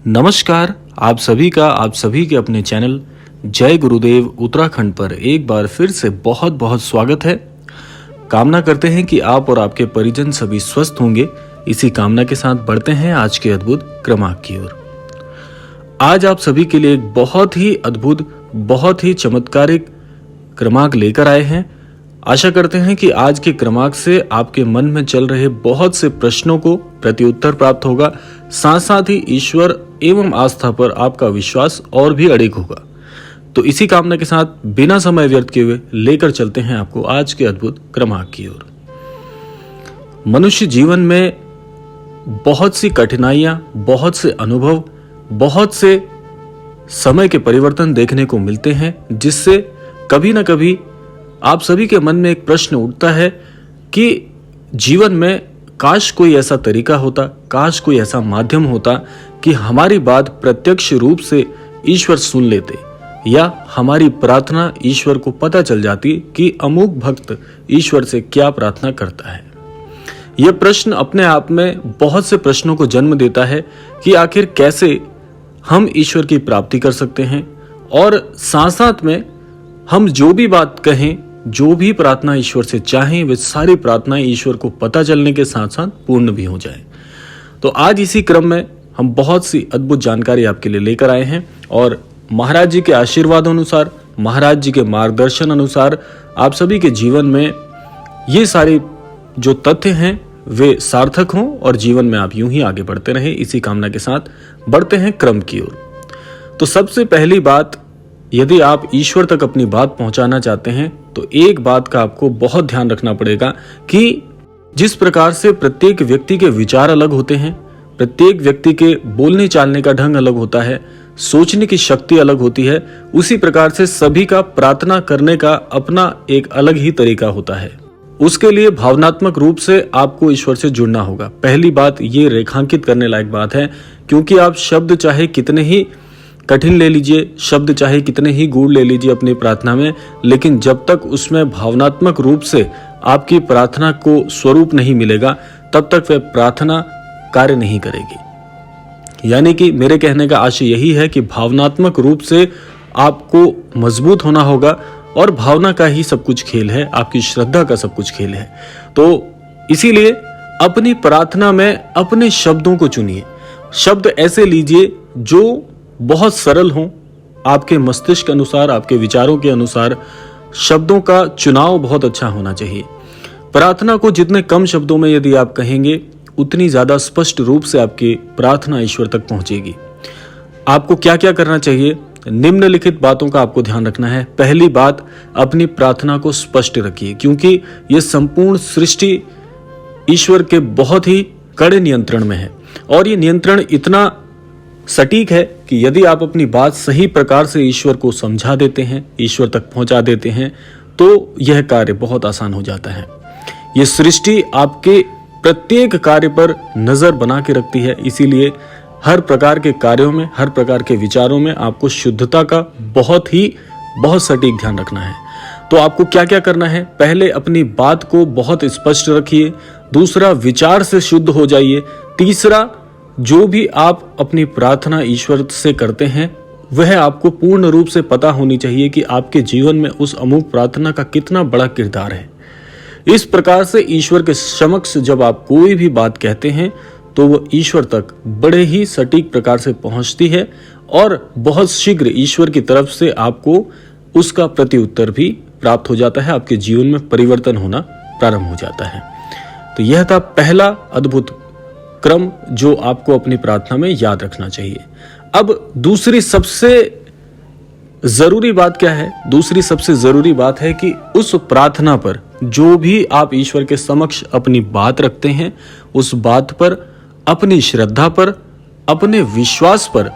नमस्कार। आप सभी के अपने चैनल जय गुरुदेव उत्तराखंड पर एक बार फिर से बहुत बहुत स्वागत है। कामना करते हैं कि आप और आपके परिजन सभी स्वस्थ होंगे। इसी कामना के साथ बढ़ते हैं आज के अद्भुत क्रमांक की ओर। आज आप सभी के लिए एक बहुत ही अद्भुत, बहुत ही चमत्कारिक क्रमांक लेकर आए हैं। आशा करते हैं कि आज के क्रमांक से आपके मन में चल रहे बहुत से प्रश्नों को प्रत्युत्तर प्राप्त होगा, साथ साथ ही ईश्वर एवं आस्था पर आपका विश्वास और भी अडिग होगा। तो इसी कामना के साथ बिना समय व्यर्थ किए हुए लेकर चलते हैं आपको आज के अद्भुत क्रमांक की ओर। मनुष्य जीवन में बहुत सी कठिनाइयां, बहुत से अनुभव, बहुत से समय के परिवर्तन देखने को मिलते हैं, जिससे कभी ना कभी आप सभी के मन में एक प्रश्न उठता है कि जीवन में काश कोई ऐसा तरीका होता, काश कोई ऐसा माध्यम होता कि हमारी बात प्रत्यक्ष रूप से ईश्वर सुन लेते, या हमारी प्रार्थना ईश्वर को पता चल जाती कि अमुक भक्त ईश्वर से क्या प्रार्थना करता है। यह प्रश्न अपने आप में बहुत से प्रश्नों को जन्म देता है कि आखिर कैसे हम ईश्वर की प्राप्ति कर सकते हैं, और साथ साथ में हम जो भी बात कहें, जो भी प्रार्थना ईश्वर से चाहें, वे सारी प्रार्थनाएं ईश्वर को पता चलने के साथ साथ पूर्ण भी हो जाए। तो आज इसी क्रम में हम बहुत सी अद्भुत जानकारी आपके लिए लेकर आए हैं, और महाराज जी के आशीर्वाद अनुसार, महाराज जी के मार्गदर्शन अनुसार आप सभी के जीवन में ये सारे जो तथ्य हैं वे सार्थक हों और जीवन में आप यूं ही आगे बढ़ते रहें। इसी कामना के साथ बढ़ते हैं क्रम की ओर। तो सबसे पहली बात, यदि आप ईश्वर तक अपनी बात पहुंचाना चाहते हैं तो एक बात का आपको बहुत ध्यान रखना पड़ेगा कि जिस प्रकार से प्रत्येक व्यक्ति के विचार अलग होते हैं, प्रत्येक व्यक्ति के बोलने चालने का ढंग अलग होता है, सोचने की शक्ति अलग होती है, उसी प्रकार से सभी का प्रार्थना करने का अपना एक अलग ही तरीका होता है। उसके लिए भावनात्मक रूप से आपको ईश्वर से जुड़ना होगा। पहली बात ये रेखांकित करने लायक बात है, क्योंकि आप शब्द चाहे कितने ही कठिन ले लीजिए, शब्द चाहे कितने ही गूढ़ ले लीजिए अपनी प्रार्थना में, लेकिन जब तक उसमें भावनात्मक रूप से आपकी प्रार्थना को स्वरूप नहीं मिलेगा, तब तक वह प्रार्थना कार्य नहीं करेगी। यानी कि मेरे कहने का आशय यही है कि भावनात्मक रूप से आपको मजबूत होना होगा, और भावना का ही सब कुछ खेल है, आपकी श्रद्धा का सब कुछ खेल है। तो इसीलिए अपनी प्रार्थना में अपने शब्दों को चुनिए। शब्द ऐसे लीजिए जो बहुत सरल हों, आपके मस्तिष्क अनुसार, आपके विचारों के अनुसार शब्दों का चुनाव बहुत अच्छा होना चाहिए। प्रार्थना को जितने कम शब्दों में यदि आप कहेंगे, उतनी ज्यादा स्पष्ट रूप से आपकी प्रार्थना ईश्वर तक पहुंचेगी। आपको क्या क्या करना चाहिए, निम्नलिखित बातों का आपको ध्यान रखना है। पहली बात, अपनी प्रार्थना को स्पष्ट रखिए, क्योंकि यह संपूर्ण सृष्टि ईश्वर के बहुत ही कड़े नियंत्रण में है, और ये नियंत्रण इतना सटीक है कि यदि आप अपनी बात सही प्रकार से ईश्वर को समझा देते हैं, ईश्वर तक पहुंचा देते हैं, तो यह कार्य बहुत आसान हो जाता है। यह सृष्टि आपके प्रत्येक कार्य पर नजर बना के रखती है, इसीलिए हर प्रकार के कार्यों में, हर प्रकार के विचारों में आपको शुद्धता का बहुत सटीक ध्यान रखना है। तो आपको क्या क्या करना है, पहले अपनी बात को बहुत स्पष्ट रखिए। दूसरा, विचार से शुद्ध हो जाइए। तीसरा, जो भी आप अपनी प्रार्थना ईश्वर से करते हैं, वह आपको पूर्ण रूप से पता होनी चाहिए कि आपके जीवन में उस अमुक प्रार्थना का कितना बड़ा किरदार है। इस प्रकार से ईश्वर के समक्ष जब आप कोई भी बात कहते हैं, तो वो ईश्वर तक बड़े ही सटीक प्रकार से पहुंचती है, और बहुत शीघ्र ईश्वर की तरफ से आपको उसका प्रत्युत्तर भी प्राप्त हो जाता है, आपके जीवन में परिवर्तन होना प्रारंभ हो जाता है। तो यह था पहला अद्भुत क्रम जो आपको अपनी प्रार्थना में याद रखना चाहिए। अब दूसरी सबसे जरूरी बात क्या है? दूसरी सबसे जरूरी बात है कि उस प्रार्थना पर जो भी आप ईश्वर के समक्ष अपनी बात रखते हैं, उस बात पर, अपनी श्रद्धा पर, अपने विश्वास पर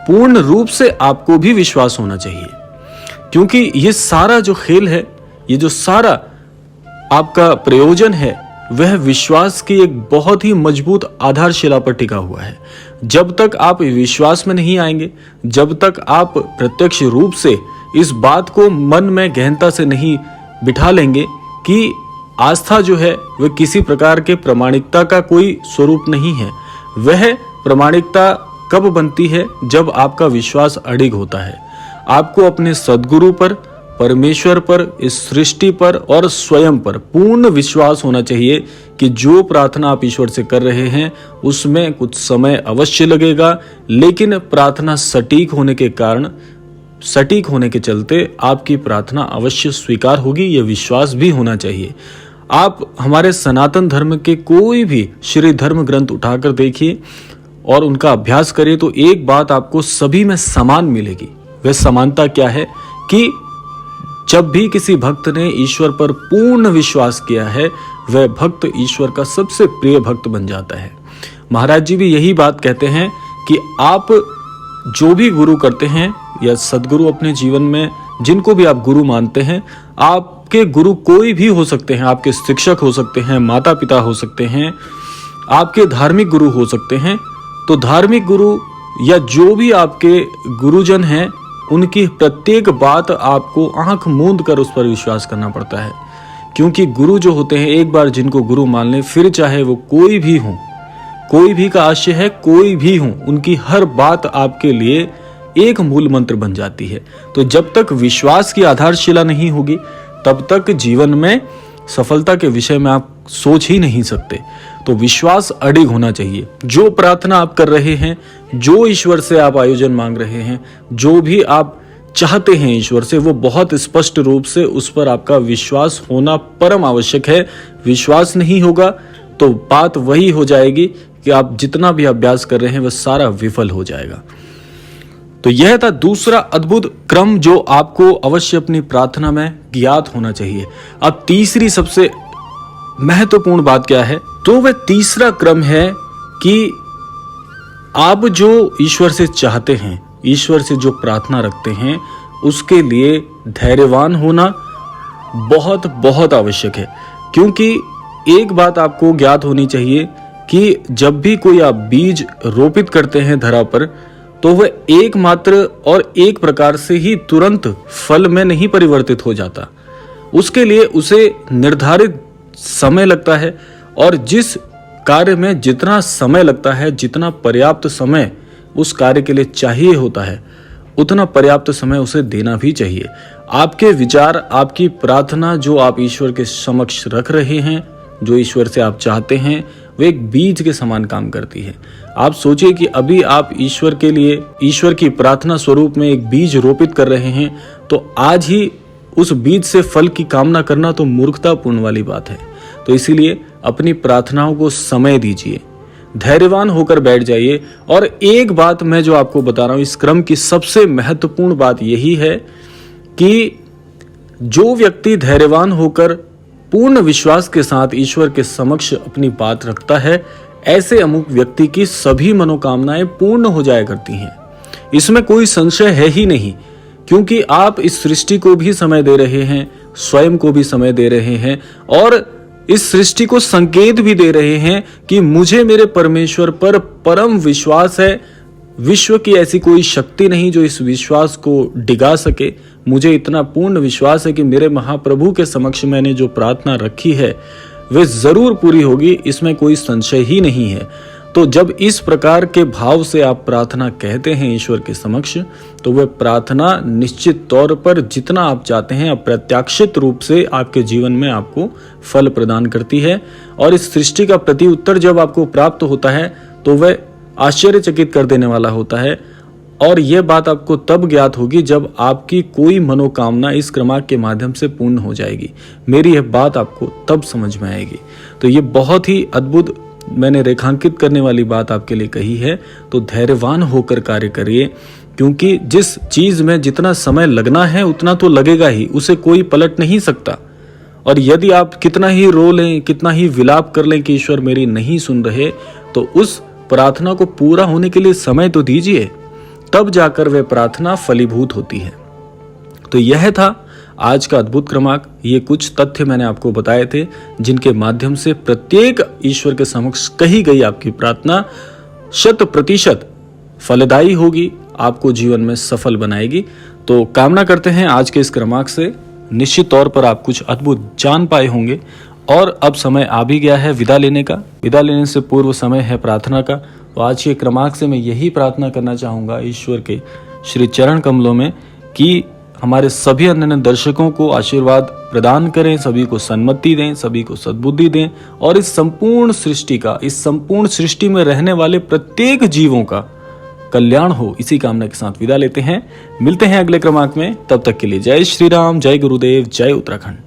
पूर्ण रूप से आपको भी विश्वास होना चाहिए। क्योंकि ये सारा जो खेल है, ये जो सारा आपका प्रयोजन है, वह विश्वास की एक बहुत ही मजबूत आधारशिला पर टिका हुआ है। जब तक आप विश्वास में नहीं आएंगे, जब तक आप प्रत्यक्ष रूप से इस बात को मन में गहनता से नहीं बिठा लेंगे कि आस्था जो है वह किसी प्रकार के प्रामाणिकता का कोई स्वरूप नहीं है, वह प्रामाणिकता कब बनती है? जब आपका विश्वास अडिग होता है। आपको अपने सद्गुरु पर, परमेश्वर पर, इस सृष्टि पर और स्वयं पर पूर्ण विश्वास होना चाहिए कि जो प्रार्थना आप ईश्वर से कर रहे हैं उसमें कुछ समय अवश्य लगेगा, लेकिन प्रार्थना सटीक होने के चलते आपकी प्रार्थना अवश्य स्वीकार होगी। यह विश्वास भी होना चाहिए। आप हमारे सनातन धर्म के कोई भी श्री धर्म ग्रंथ उठाकर देखिए और उनका अभ्यास करिए तो एक बात आपको सभी में समान मिलेगी। वह समानता क्या है कि जब भी किसी भक्त ने ईश्वर पर पूर्ण विश्वास किया है, वह भक्त ईश्वर का सबसे प्रिय भक्त बन जाता है। महाराज जी भी यही बात कहते हैं कि आप जो भी गुरु करते हैं या सदगुरु अपने जीवन में जिनको भी आप गुरु मानते हैं, आपके गुरु कोई भी हो सकते हैं। आपके शिक्षक हो सकते हैं, माता पिता हो सकते हैं, आपके धार्मिक गुरु हो सकते हैं। तो धार्मिक गुरु या जो भी आपके गुरुजन हैं, उनकी प्रत्येक बात आपको आंख मूंद कर उस पर विश्वास करना पड़ता है, क्योंकि गुरु जो होते हैं एक बार जिनको गुरु मान लें, फिर चाहे वो कोई भी हो, कोई भी का आशय है कोई भी हो, उनकी हर बात आपके लिए एक मूल मंत्र बन जाती है। तो जब तक विश्वास की आधारशिला नहीं होगी तब तक जीवन में सफलता के विषय में आप सोच ही नहीं सकते। तो विश्वास अडिग होना चाहिए। जो प्रार्थना आप कर रहे हैं, जो ईश्वर से आप आयोजन मांग रहे हैं, जो भी आप चाहते हैं ईश्वर से, वो बहुत स्पष्ट रूप से उस पर आपका विश्वास होना परम आवश्यक है। विश्वास नहीं होगा तो बात वही हो जाएगी कि आप जितना भी अभ्यास कर रहे हैं वह सारा विफल हो जाएगा। तो यह था दूसरा अद्भुत क्रम जो आपको अवश्य अपनी प्रार्थना में ज्ञात होना चाहिए। अब तीसरी सबसे महत्वपूर्ण बात क्या है? तो वह तीसरा क्रम है कि आप जो ईश्वर से चाहते हैं, ईश्वर से जो प्रार्थना रखते हैं, उसके लिए धैर्यवान होना बहुत बहुत आवश्यक है। क्योंकि एक बात आपको ज्ञात होनी चाहिए कि जब भी कोई आप बीज रोपित करते हैं धरा पर, तो वह एकमात्र और एक प्रकार से ही तुरंत फल में नहीं परिवर्तित हो जाता। उसके लिए उसे निर्धारित समय लगता है, और जिस कार्य में जितना समय लगता है, जितना पर्याप्त समय उस कार्य के लिए चाहिए होता है, उतना पर्याप्त समय उसे देना भी चाहिए। आपके विचार, आपकी प्रार्थना जो आप ईश्वर के समक्ष रख रहे हैं, जो ईश्वर से आप चाहते हैं, वो एक बीज के समान काम करती है। आप सोचिए कि अभी आप ईश्वर के लिए, ईश्वर की प्रार्थना स्वरूप में एक बीज रोपित कर रहे हैं, तो आज ही उस बीज से फल की कामना करना तो मूर्खतापूर्ण वाली बात है। तो इसीलिए अपनी प्रार्थनाओं को समय दीजिए, धैर्यवान होकर बैठ जाइए। और एक बात मैं जो आपको बता रहा हूं, इस क्रम की सबसे महत्वपूर्ण बात यही है कि जो व्यक्ति धैर्यवान होकर पूर्ण विश्वास के साथ ईश्वर के समक्ष अपनी बात रखता है, ऐसे अमुक व्यक्ति की सभी मनोकामनाएं पूर्ण हो जाया करती हैं। इसमें कोई संशय है ही नहीं, क्योंकि आप इस सृष्टि को भी समय दे रहे हैं, स्वयं को भी समय दे रहे हैं, और इस सृष्टि को संकेत भी दे रहे हैं कि मुझे मेरे परमेश्वर पर परम विश्वास है। विश्व की ऐसी कोई शक्ति नहीं जो इस विश्वास को डिगा सके। मुझे इतना पूर्ण विश्वास है कि मेरे महाप्रभु के समक्ष मैंने जो प्रार्थना रखी है वे जरूर पूरी होगी, इसमें कोई संशय ही नहीं है। तो जब इस प्रकार के भाव से आप प्रार्थना कहते हैं ईश्वर के समक्ष, तो वह प्रार्थना निश्चित तौर पर जितना आप चाहते हैं अप्रत्याशित रूप से आपके जीवन में आपको फल प्रदान करती है। और इस सृष्टि का प्रति उत्तर जब आपको प्राप्त होता है तो वह आश्चर्यचकित कर देने वाला होता है। और यह बात आपको तब ज्ञात होगी जब आपकी कोई मनोकामना इस क्रमांक के माध्यम से पूर्ण हो जाएगी। मेरी यह बात आपको तब समझ में आएगी। तो ये बहुत ही अद्भुत मैंने रेखांकित करने वाली बात आपके लिए कही है। तो धैर्यवान होकर कार्य करिए, क्योंकि जिस चीज में जितना समय लगना है उतना तो लगेगा ही, उसे कोई पलट नहीं सकता। और यदि आप कितना ही रो लें, कितना ही विलाप कर लें कि ईश्वर मेरी नहीं सुन रहे, तो उस प्रार्थना को पूरा होने के लिए समय तो दीजिए, तब जाकर वह प्रार्थना फलीभूत होती है। तो यह था आज का अद्भुत क्रमांक। ये कुछ तथ्य मैंने आपको बताए थे जिनके माध्यम से प्रत्येक ईश्वर के समक्ष कही गई आपकी प्रार्थना 100% फलदायी होगी, आपको जीवन में सफल बनाएगी। तो कामना करते हैं आज के इस क्रमांक से निश्चित तौर पर आप कुछ अद्भुत जान पाए होंगे। और अब समय आ भी गया है विदा लेने का। विदा लेने से पूर्व समय है प्रार्थना का। तो आज के क्रमांक से मैं यही प्रार्थना करना चाहूँगा ईश्वर के श्री चरण कमलों में कि हमारे सभी अन्य दर्शकों को आशीर्वाद प्रदान करें, सभी को सन्मति दें, सभी को सद्बुद्धि दें और इस संपूर्ण सृष्टि में रहने वाले प्रत्येक जीवों का कल्याण हो, इसी कामना के साथ विदा लेते हैं। मिलते हैं अगले क्रमांक में, तब तक के लिए जय श्री राम, जय गुरुदेव, जय उत्तराखंड।